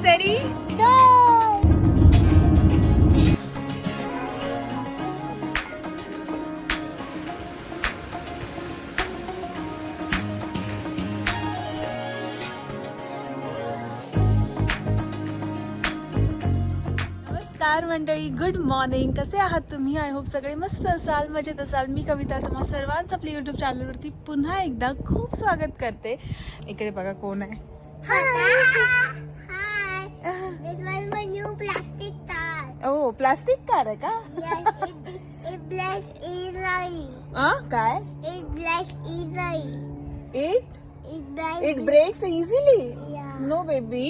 steady, go. नमस्कार मंडळी, good morning. कसे आहात तुम्ही? आय होप सगळे मस्त असाल, मजेत असाल. मी कविता तुम्हा सर्वांचं आपल्या यूट्यूब चॅनलवरती पुन्हा एकदा खूप स्वागत करते. इकडे बघा कोण आहे. Hi. This was my new plastic car. ओ प्लास्टिक कार आहे का? Yes, it blacks easily. काय? It blacks easily. It breaks easily. Yeah. No baby,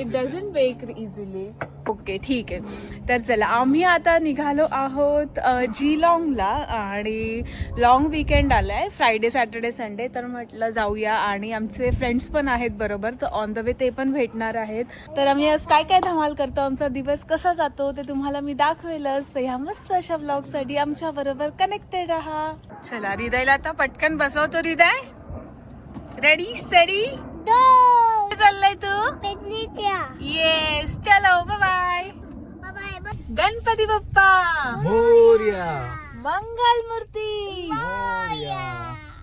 it doesn't break easily. Okay, ठीक आहे. तर चला, आम्ही आता निघालो आहोत जीलॉंगला आणि लॉंग वीकेंड आलाय, फ्रायडे सॅटर्डे संडे. तर म्हटलं जाऊया आणि आमचे फ्रेंड्स पण आहेत बरोबर, तर ऑन द वे ते पण भेटणार आहेत. तर आम्ही आज काय काय धमाल करतो, आमचा दिवस कसा जातो ते तुम्हाला मी दाखवेलच. तर ह्या मस्त अशा ब्लॉगसाठी आमच्या बरोबर कनेक्टेड राहा. चला, हृदयला आता पटकन बसवतो. हृदय रेडी सेडी Go. चाललाय तू? Picnic. येस, चलो bye. Bye bye. Ganpati Bappa Morya. Mangal Murti Moria.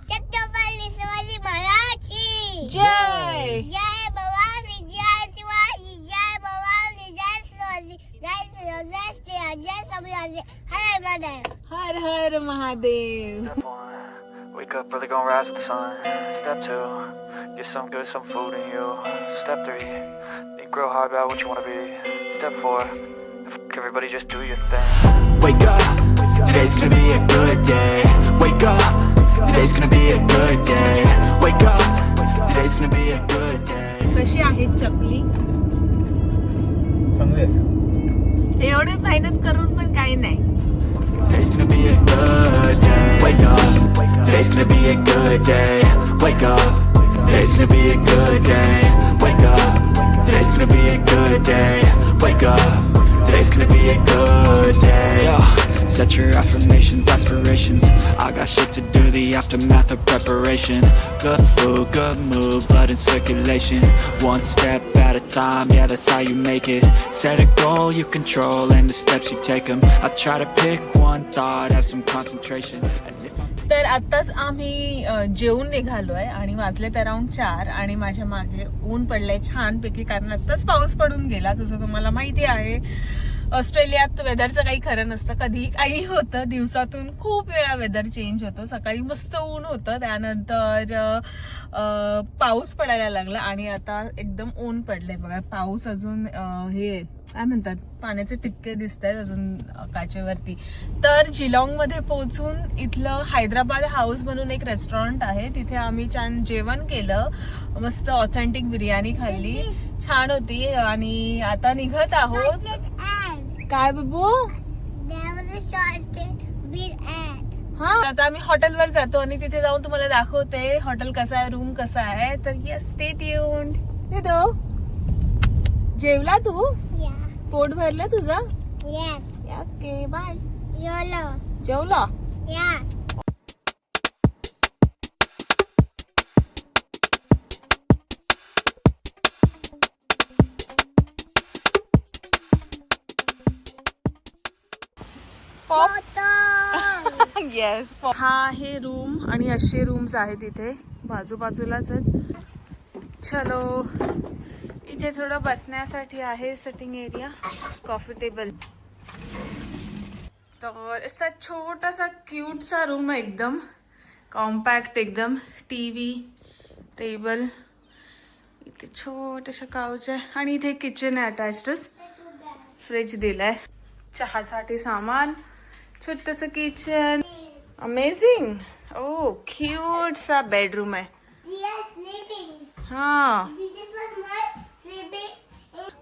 Chhatrapati Shivaji महाराजची जय. जय भवानी, जय शिवाजी, जय भवानी, जय शिवाजी, जय शिवाजी, जय शिवाजी, जय संभाजी. हरे महादेव. हर हर Mahadev. Step 1, wake up early, gonna rise with the sun. Step 2, get some good, some food in you. Step 3, think real hard about what you wanna be. Step 4, everybody just do your thing. Wake up, today's gonna be a good day. Wake up, today's gonna be a good day. Wake up, today's gonna be a good day. कशी आहे चकली? चांगले आहेत. एवढे मेहनत करून पण काही नाही. Today's gonna be a good day. Wake up, today's gonna be a good day. Wake up, today's gonna be a good day. Wake up, today's gonna be a good day. Wake up, today's gonna be a good day. Yo, set your affirmations, aspirations. I got shit to do, the aftermath of preparation. Good food, good mood, blood in circulation. One step at a time, yeah, that's how you make it. Set a goal you control and the steps you take them. I try to pick one thought, have some concentration. And if I'm तर आत्ताच आम्ही जेवून निघालोय आणि वाजलेत around 4 आणि माझ्या मागे ऊन पडलंय छानपैकी, कारण आत्ताच पाऊस पडून गेला. जसं तुम्हाला माहिती आहे, ऑस्ट्रेलियात वेदरचं काही खरं नसतं, कधी काही होतं. दिवसातून खूप वेळा वेदर चेंज होतो. सकाळी मस्त ऊन होतं, त्यानंतर पाऊस पडायला लागला आणि आता एकदम ऊन पडलंय बघा. पाऊस अजून हे काय म्हणतात, पाण्याचे टिपके दिसत आहेत अजून काचेवरती. तर जिलॉंग मध्ये पोहोचून इथलं हैदराबाद हाऊस म्हणून एक रेस्टॉरंट आहे, तिथे आम्ही छान जेवण केलं, मस्त ऑथेंटिक बिर्याणी खाल्ली, छान होती. आणि आता निघत आहोत. काय बाबू? There was a shortcut with ad. हा, आता आम्ही हॉटेलवर जातो आणि तिथे जाऊन तुम्हाला दाखवते हॉटेल कसं आहे, रूम कसा आहे. तर यस, स्टे ट्यून्ड. तो जेवला तू? Yeah. पोट भरलं तुझं? Yes. Okay, bye. YOLO. जेवला? Yeah. येस. हा आहे रूम आणि असे रूम्स आहेत इथे बाजूबाजूलाच आहेत. चलो, इथे थोडं बसण्यासाठी आहे सिटिंग एरिया, कॉफी टेबल. तर असा छोटासा क्यूटसा रूम आहे, एकदम कॉम्पॅक्ट, एकदम टीव्ही, टेबल, इथे छोटंसं काउच आहे आणि इथे किचन आहे अटॅचडच. फ्रीज दिलाय, चहासाठी सामान, छोटंसं किचन. अमेझिंग. ओ, क्यूट सा बेडरूम आहे. हा,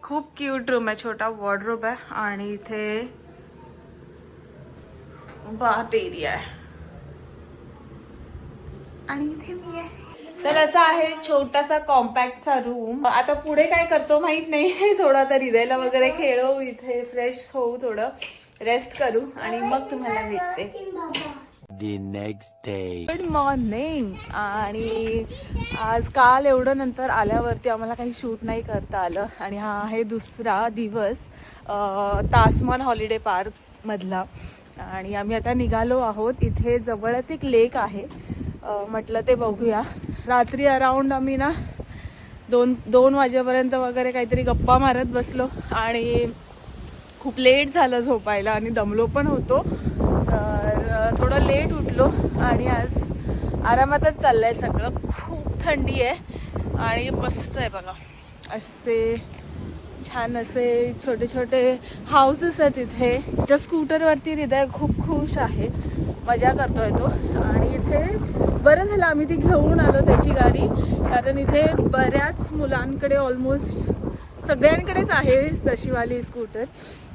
खूप क्यूट रूम आहे, छोटा वॉर्डरोब आहे आणि इथे बाथ एरिया आहे आणि इथे मी आहे. तर असा आहे छोटासा कॉम्पॅक्टचा रूम. आता पुढे काय करतो माहित नाही, थोडा तर हृदयला वगैरे खेळू, इथे फ्रेश होऊ, थोडं रेस्ट करू आणि मग तुम्हाला भेटते. The next day. Good morning. आणि आज काल एवढं नंतर आल्यावरती आम्हाला काही शूट नाही करता आलं आणि हा आहे दुसरा दिवस तासमान हॉलिडे पार्क मधला. आणि आम्ही आता निघालो आहोत. इथे जवळच एक लेक आहे, म्हटलं ते बघूया. रात्री अराउंड आम्ही ना 2 वाजेपर्यंत वगैरे काहीतरी गप्पा मारत बसलो आणि खूप लेट झालं झोपायला आणि दमलो पण होतो, तर थोडं लेट उठलो आणि आज आरामातच चाललंय सगळं. खूप थंडी आहे आणि मस्त आहे बघा. असे छान असे छोटे छोटे हाऊसेस आहेत इथे. ज्या स्कूटरवरती हृदय खूप खुश आहे, मजा करतोय तो. आणि इथे बरं झालं आम्ही ती घेऊन आलो त्याची गाडी, कारण इथे बऱ्याच मुलांकडे ऑलमोस्ट सगळ्यांकडेच आहे तशीवाली स्कूटर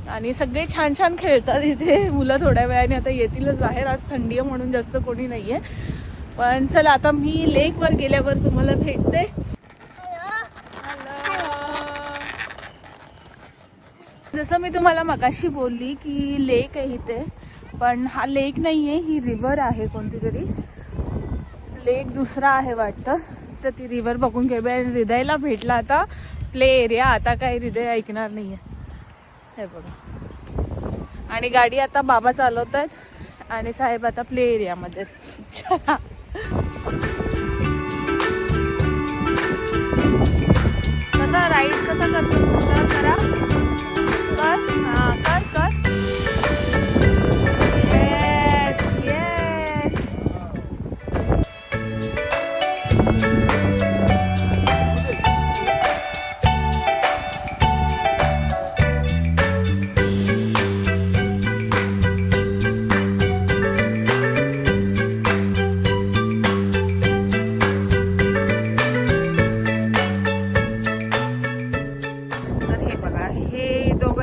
आणि सगळे छान छान खेळतात इथे. मुलं थोड्या वेळाने आता येतीलच बाहेर. आज थंडी आहे म्हणून जास्त कोणी नाही आहे. पण चला आता मी लेकवर गेल्यावर तुम्हाला भेटते. जसं मी तुम्हाला मगाशी बोलली की लेक आहे इथे, पण हा लेक नाही आहे, ही रिव्हर आहे. कोणती तरी लेक दुसरा आहे वाटतं. तर ती रिव्हर बघून घेऊया. आणि हृदयला भेटला आता प्ले एरिया. आता काही हृदय ऐकणार नाही आहे, हे बघा. आणि गाडी आता बाबा चालवत आहेत आणि साहेब आता प्ले एरियामध्ये. चला कसा राईड कसा करतोस स्कूटर? करा कर, हां कर कर. Yes yes.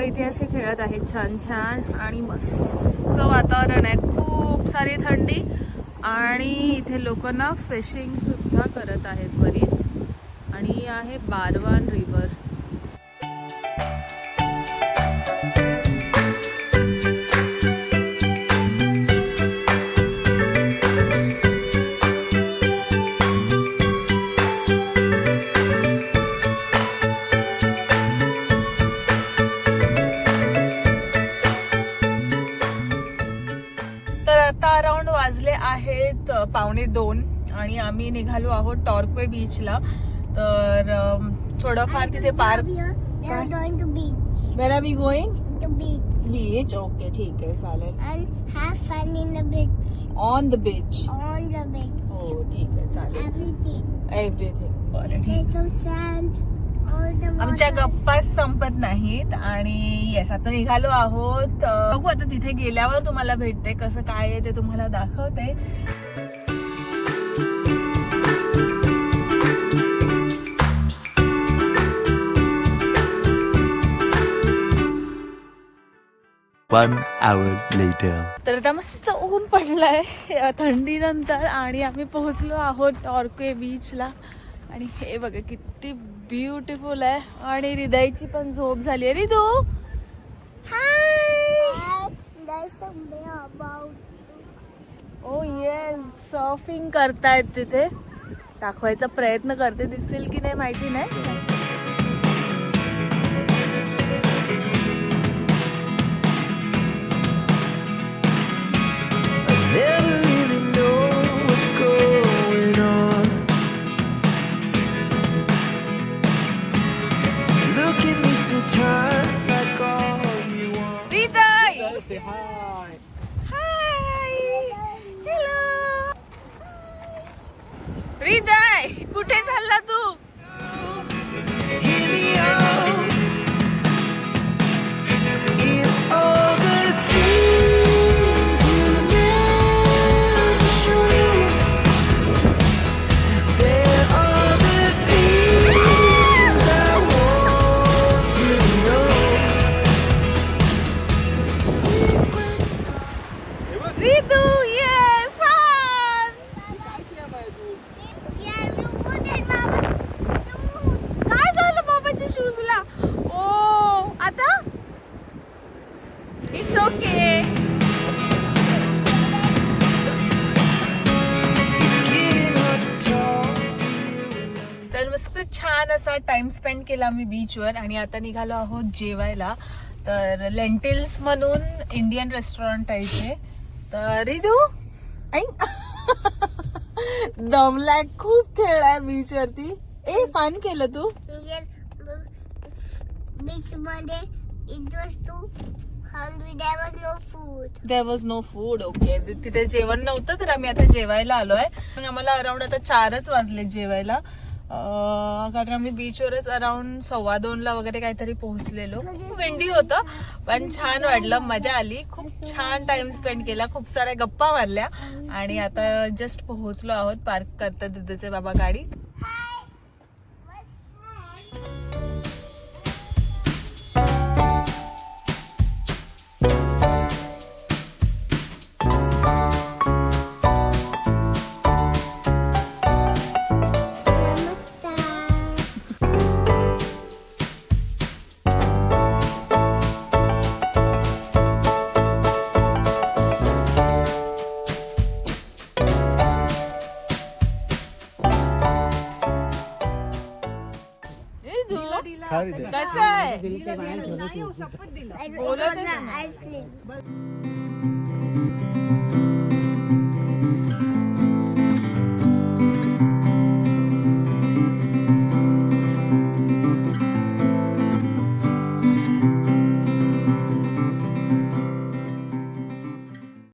इथे असे खेळत आहेत छान छान आणि मस्त वातावरण आहे. खूप सारी थंडी आणि इथे लोक ना फिशिंग सुद्धा करत आहेत बरीच. आणि ही आहे बारवान रिव्हर. अराउंड वाजले आहेत 1:45 आणि आम्ही निघालो आहोत टॉर्क्वे बीचला. तर थोडंफार तिथे park. Where are we going? Beach. Okay ठीक आहे चालेल. And have fun in the beach. On the beach. On the beach. हो ठीक आहे चालेल. एव्हरीथिंग. बरं ठीक. There's some sand. All the water. आमच्या गप्पा संपत नाहीत आणि येस आता निघालो आहोत. बघू आता तिथे गेल्यावर तुम्हाला भेटते कसं काय आहे ते तुम्हाला दाखवते. One hour later. तर आता मस्त ऊन पडलंय थंडीनंतर आणि आम्ही पोहोचलो आहोत टॉर्क्वे बीचला. आणि हे बघा किती ब्युटिफुल आहे. आणि हृदयची पण झोप झाली आहे. Ridu hi. There's something about. Oh yes surfing करतायत तिथे. दाखवायचा प्रयत्न करते, दिसेल की नाही माहिती नाही. Never really know what's going on. Look at me sometimes like all you want. हृदय Say hi. हाय. हॅलो हृदय, कुठे चालला तू? Hear me out. It's all the things you never show. There are the things I want to know. Secrets. Ridu ये fun. Yeah, you put it, Mama. तर मस्त छान असा time spend केला आम्ही बीचवर आणि आता निघालो आहोत जेवायला. तर लेंटिल्स म्हणून इंडियन रेस्टॉरंट आहे इथे. तर रिदू दमलाय, खूप खेळलाय बीच वरती. ए फन केलं तू? बीच मध्ये it was too hungry. There was no food. There was no food. Okay, तिथे जेवण नव्हतं तर आम्ही आता जेवायला आलोय. पण आम्हाला अराउंड आता 4च वाजले जेवायला, कारण आम्ही बीचवरच अराउंड 2:15 वगैरे काहीतरी पोहोचलेलो. खूप विंडी होतं पण छान वाटलं, मजा आली, खूप छान टाइम स्पेंड केला, खूप साऱ्या गप्पा मारल्या आणि आता जस्ट पोहोचलो आहोत. पार्क करतात दिदीचे बाबा गाडी. खारी द्या. कशा आहे? I don't बोलत want ice cream.